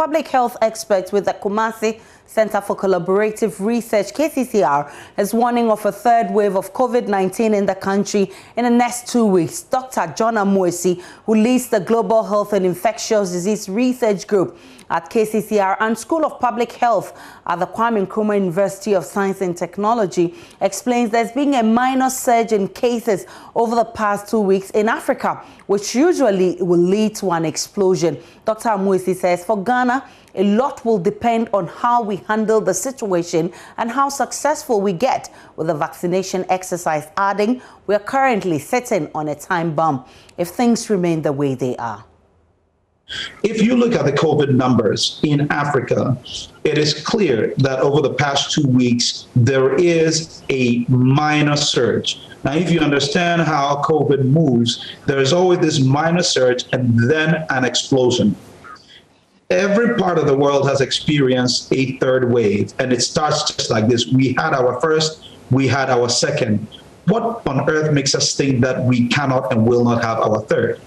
public health expert with the Kumasi Center for Collaborative Research, KCCR, is warning of a third wave of COVID-19 in the country in the next 2 weeks. Dr. John Amoesi, who leads the Global Health and Infectious Disease Research Group at KCCR and School of Public Health at the Kwame Nkrumah University of Science and Technology, explains there's been a minor surge in cases over the past 2 weeks in Africa, which usually will lead to an explosion. Dr. Amoesi says for Ghana, a lot will depend on how we handle the situation and how successful we get with the vaccination exercise, adding we are currently sitting on a time bomb if things remain the way they are. If you look at the COVID numbers in Africa, it is clear that over the past 2 weeks, there is a minor surge. Now, if you understand how COVID moves, there is always this minor surge and then an explosion. Every part of the world has experienced a third wave, and it starts just like this. We had our first, we had our second. What on earth makes us think that we cannot and will not have our third?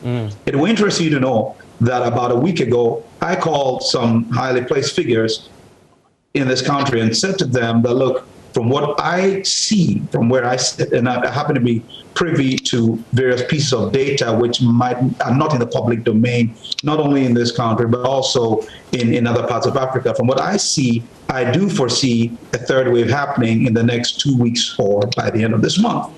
It will interest you to know that about a week ago, I called some highly placed figures in this country and said to them that, look, from what I see from where I sit, and I happen to be privy to various pieces of data which are not in the public domain, not only in this country, but also in other parts of Africa. From what I see, I do foresee a third wave happening in the next 2 weeks or by the end of this month.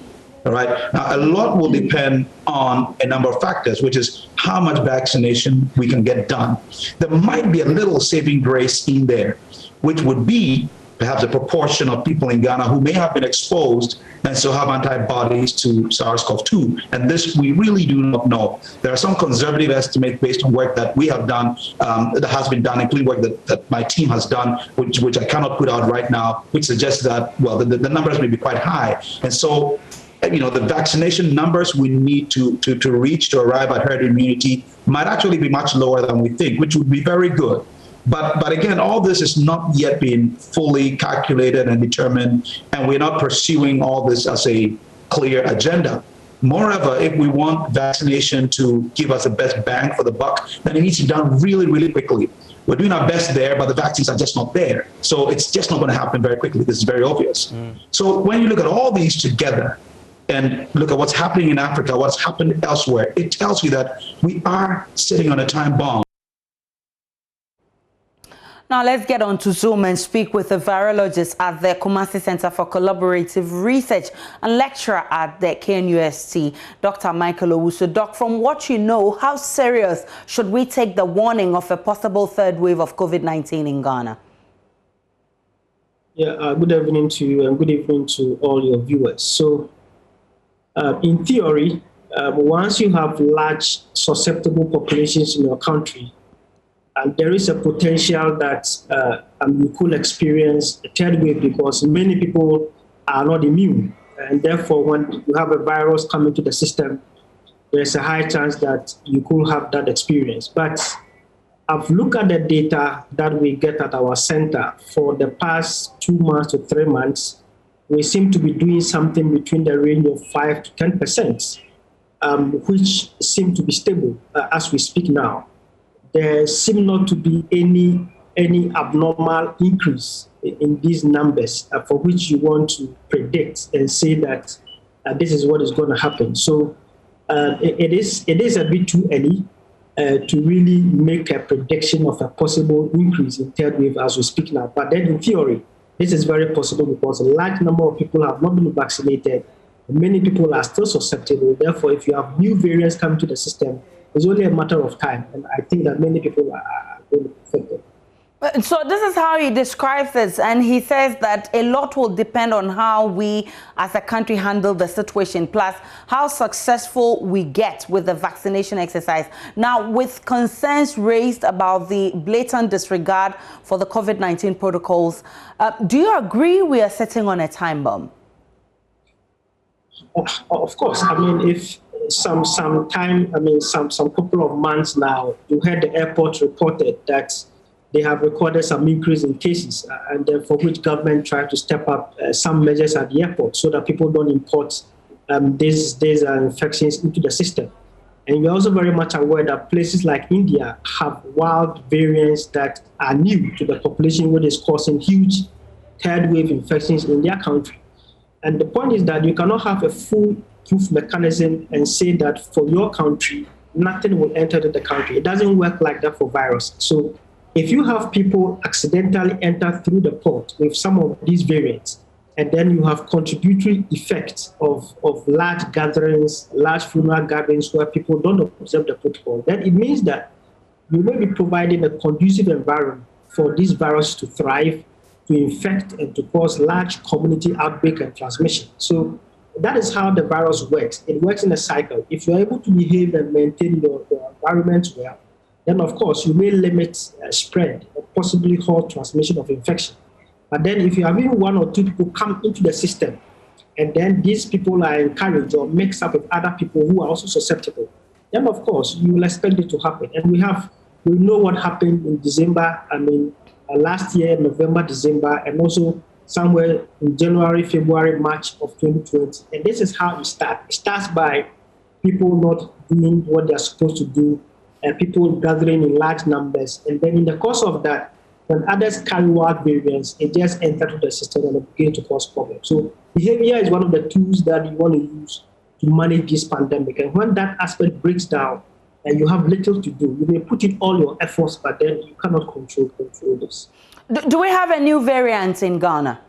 All right. Now, a lot will depend on a number of factors, which is how much vaccination we can get done. There might be a little saving grace in there, which would be perhaps a proportion of people in Ghana who may have been exposed and so have antibodies to SARS-CoV-2. And this we really do not know. There are some conservative estimates based on work that we have done, that has been done, including work that my team has done, which I cannot put out right now, which suggests that, well, the numbers may be quite high. And so, you know, the vaccination numbers we need to reach to arrive at herd immunity might actually be much lower than we think, which would be very good. But again, all this is not yet being fully calculated and determined, and we're not pursuing all this as a clear agenda. Moreover, if we want vaccination to give us the best bang for the buck, then it needs to be done really, really quickly. We're doing our best there, but the vaccines are just not there. So it's just not going to happen very quickly. This is very obvious. So when you look at all these together and look at what's happening in Africa, what's happened elsewhere, it tells you that we are sitting on a time bomb. Now let's get on to Zoom and speak with a virologist at the Kumasi Center for Collaborative Research and lecturer at the KNUST, Dr. Michael Owusu. Doc, from what you know, how serious should we take the warning of a possible third wave of COVID-19 in Ghana? Yeah, good evening to you and good evening to all your viewers. So, in theory, once you have large susceptible populations in your country, and there is a potential that you could experience a third wave because many people are not immune. And therefore, when you have a virus coming to the system, there's a high chance that you could have that experience. But I've looked at the data that we get at our center for the past 2 months to 3 months. We seem to be doing something between the range of 5 to 10%, which seem to be stable as we speak now. There seems not to be any abnormal increase in these numbers for which you want to predict and say that this is what is going to happen. So it is a bit too early to really make a prediction of a possible increase in third wave as we speak now. But then in theory, this is very possible because a large number of people have not been vaccinated. Many people are still susceptible. Therefore, if you have new variants coming to the system, it's only a matter of time, and I think that many people are going to be affected. So this is how he describes this, and he says that a lot will depend on how we as a country handle the situation, plus how successful we get with the vaccination exercise. Now, with concerns raised about the blatant disregard for the COVID-19 protocols, do you agree we are sitting on a time bomb? Of course. I mean, if some couple of months now, you heard the airport reported that they have recorded some increase in cases, and for which government tried to step up some measures at the airport so that people don't import these infections into the system. And we're also very much aware that places like India have wild variants that are new to the population, which is causing huge third wave infections in their country. And the point is that you cannot have a foolproof mechanism and say that for your country, nothing will enter into the country. It doesn't work like that for viruses. So if you have people accidentally enter through the port with some of these variants, and then you have contributory effects of large gatherings, large funeral gatherings where people don't observe the protocol, then it means that you may be providing a conducive environment for this virus to thrive, to infect, and to cause large community outbreak and transmission. So that is how the virus works. It works in a cycle. If you're able to behave and maintain your environment well, then of course you may limit spread or possibly halt transmission of infection. But then if you have even one or two people come into the system, and then these people are encouraged or mixed up with other people who are also susceptible, then of course you will expect it to happen. And we know what happened in December, last year, November, December, and also somewhere in January, February, March of 2020. And this is how it starts. It starts by people not doing what they're supposed to do, and people gathering in large numbers. And then in the course of that, when others carry wild variants, it just enters the system and it begins to cause problems. So behavior is one of the tools that you want to use to manage this pandemic. And when that aspect breaks down and you have little to do, you may put in all your efforts, but then you cannot control this. Do we have a new variant in Ghana?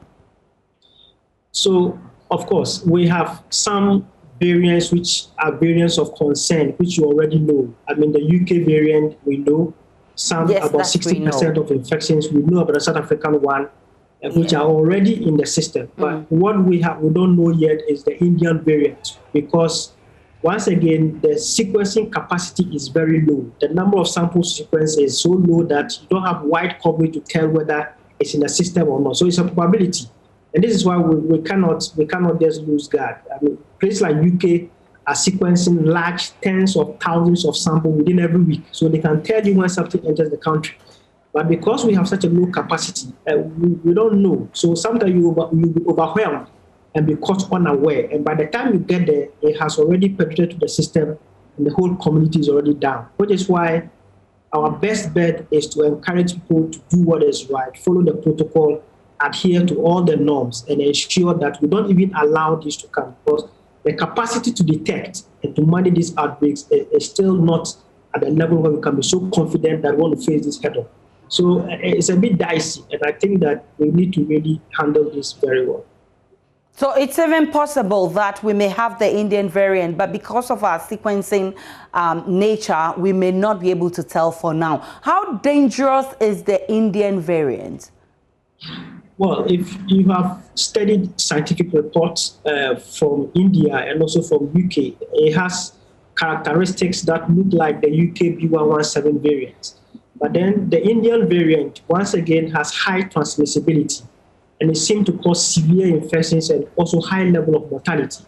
So, of course, we have some variants which are variants of concern, which you already know. The UK variant, we know. Yes, about 60% of infections, we know about the South African one, which are already in the system. But what we don't know yet is the Indian variant, because once again, the sequencing capacity is very low. The number of samples sequenced is so low that you don't have wide coverage to tell whether it's in the system or not. So it's a probability. And this is why we cannot just lose guard. Places like UK are sequencing large tens of thousands of samples within every week. So they can tell you when something enters the country. But because we have such a low capacity, we don't know. So sometimes you'll be overwhelmed and be caught unaware. And by the time you get there, it has already penetrated to the system and the whole community is already down. Which is why our best bet is to encourage people to do what is right, follow the protocol, adhere to all the norms, and ensure that we don't even allow this to come, because the capacity to detect and to manage these outbreaks is still not at the level where we can be so confident that we want to face this head on. So it's a bit dicey, and I think that we need to really handle this very well. So it's even possible that we may have the Indian variant, but because of our sequencing nature, we may not be able to tell for now. How dangerous is the Indian variant? Well, if you have studied scientific reports from India and also from UK, it has characteristics that look like the UK B117 variant. But then the Indian variant, once again, has high transmissibility, and it seems to cause severe infections and also high level of mortality.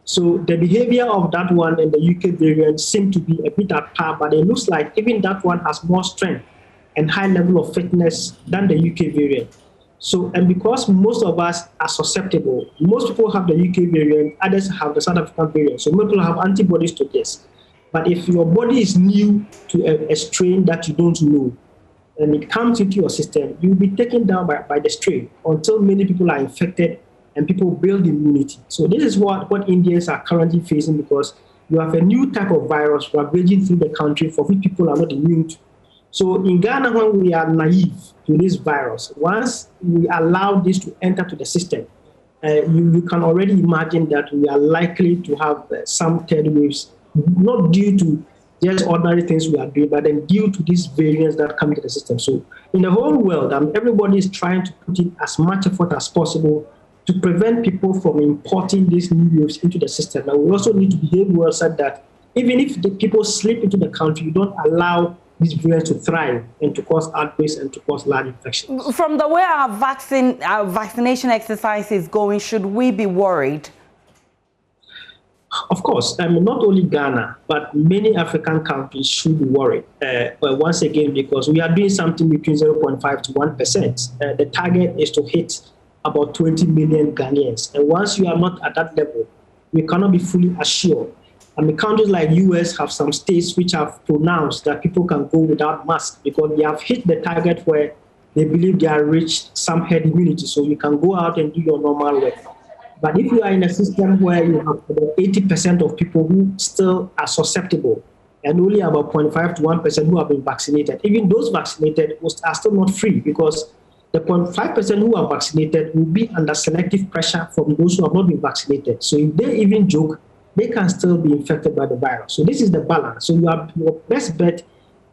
So the behavior of that one and the UK variant seem to be a bit at par, but it looks like even that one has more strength and high level of fitness than the UK variant. So, and because most of us are susceptible, most people have the UK variant, others have the South African variant. So most people have antibodies to this. But if your body is new to a strain that you don't know, and it comes into your system, you'll be taken down by the strain until many people are infected and people build immunity. So this is what Indians are currently facing, because you have a new type of virus ravaging through the country for which people are not immune to. So in Ghana, when we are naive to this virus, once we allow this to enter to the system, you can already imagine that we are likely to have some third waves, not due to just ordinary things we are doing, but then due to these variants that come into the system. So in the whole world, everybody is trying to put in as much effort as possible to prevent people from importing these new waves into the system. And we also need to behave well so that even if the people slip into the country, you don't allow these variants to thrive and to cause outbreaks and to cause large infections. From the way our vaccination exercise is going, should we be worried? Of course, not only Ghana, but many African countries should be worried. But once again, because we are doing something between 0.5 to 1%. The target is to hit about 20 million Ghanaians. And once you are not at that level, we cannot be fully assured I mean, countries like US have some states which have pronounced that people can go without masks because they have hit the target where they believe they are reached some herd immunity, so you can go out and do your normal work. But if you are in a system where you have about 80% of people who still are susceptible and only about 0.5 to 1% who have been vaccinated, even those vaccinated are still not free because the 0.5% who are vaccinated will be under selective pressure from those who have not been vaccinated. So if they even joke, they can still be infected by the virus. So this is the balance. So your best bet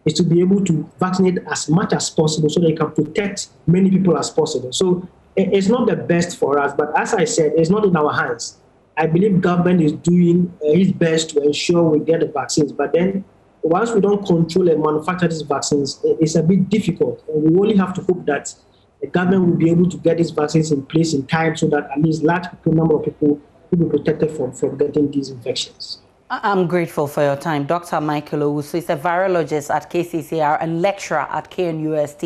is to be able to vaccinate as much as possible so that you can protect many people as possible. So it's not the best for us, but as I said, it's not in our hands. I believe government is doing its best to ensure we get the vaccines, but then once we don't control and manufacture these vaccines, it's a bit difficult. And we only have to hope that the government will be able to get these vaccines in place in time so that at least large number of people will be protected from getting these infections. I'm grateful for your time. Dr. Michael Owusu is a virologist at KCCR and lecturer at KNUST.